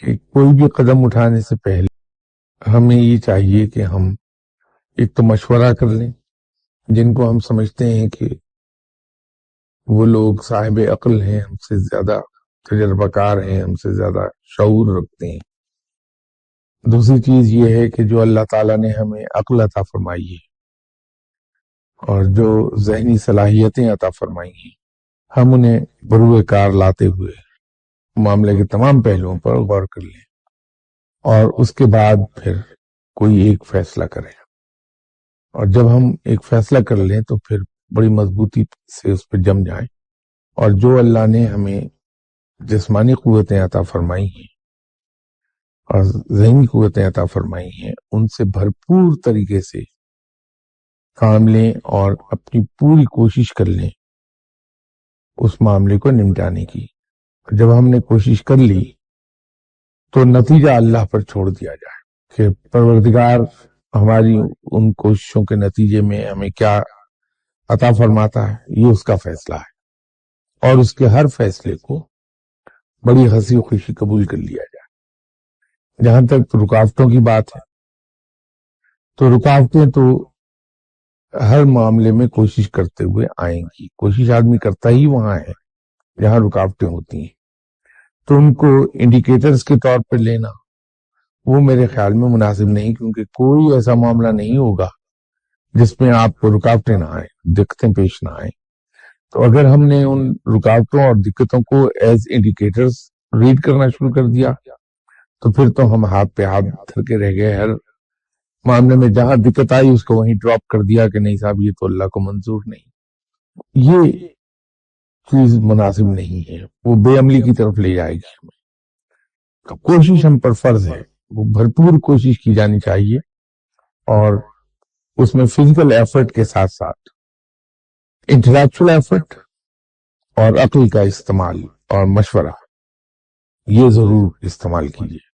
کہ کوئی بھی قدم اٹھانے سے پہلے ہمیں یہ چاہیے کہ ہم ایک تو مشورہ کر لیں جن کو ہم سمجھتے ہیں کہ وہ لوگ صاحب عقل ہیں، ہم سے زیادہ تجربہ کار ہیں، ہم سے زیادہ شعور رکھتے ہیں۔ دوسری چیز یہ ہے کہ جو اللہ تعالیٰ نے ہمیں عقل عطا فرمائی ہے اور جو ذہنی صلاحیتیں عطا فرمائی ہیں، ہم انہیں بروئے کار لاتے ہوئے معاملے کے تمام پہلوؤں پر غور کر لیں اور اس کے بعد پھر کوئی ایک فیصلہ کریں۔ اور جب ہم ایک فیصلہ کر لیں تو پھر بڑی مضبوطی سے اس پہ جم جائیں، اور جو اللہ نے ہمیں جسمانی قوتیں عطا فرمائی ہیں اور ذہنی قوتیں عطا فرمائی ہیں، ان سے بھرپور طریقے سے کام لیں اور اپنی پوری کوشش کر لیں اس معاملے کو نمٹانے کی۔ جب ہم نے کوشش کر لی تو نتیجہ اللہ پر چھوڑ دیا جائے کہ پروردگار ہماری ان کوششوں کے نتیجے میں ہمیں کیا عطا فرماتا ہے، یہ اس کا فیصلہ ہے، اور اس کے ہر فیصلے کو بڑی ہنسی و خوشی قبول کر لیا جائے۔ جہاں تک رکاوٹوں کی بات ہے تو رکاوٹیں تو ہر معاملے میں کوشش کرتے ہوئے آئیں گی، کوشش آدمی کرتا ہی وہاں ہے جہاں رکاوٹیں ہوتی ہیں، تو ان کو انڈیکیٹرز کے طور پر لینا وہ میرے خیال میں مناسب نہیں، کیونکہ کوئی ایسا معاملہ نہیں ہوگا جس میں آپ کو رکاوٹیں نہ آئیں، دقتیں پیش نہ آئیں۔ تو اگر ہم نے ان رکاوٹوں اور دقتوں کو ایز انڈیکیٹرز ریڈ کرنا شروع کر دیا تو پھر تو ہم ہاتھ پہ ہاتھ دھر کے رہ گئے، ہر معاملے میں جہاں دقت آئی اس کو وہیں ڈراپ کر دیا کہ نہیں صاحب یہ تو اللہ کو منظور نہیں۔ یہ چیز مناسب نہیں ہے، وہ بے عملی کی طرف لے جائے گی ہمیں۔ تو کوشش ہم پر فرض ہے، وہ بھرپور کوشش کی جانی چاہیے، اور اس میں فزیکل ایفرٹ کے ساتھ ساتھ انٹلیکچوئل ایفرٹ اور عقل کا استعمال اور مشورہ یہ ضرور استعمال کیجیے۔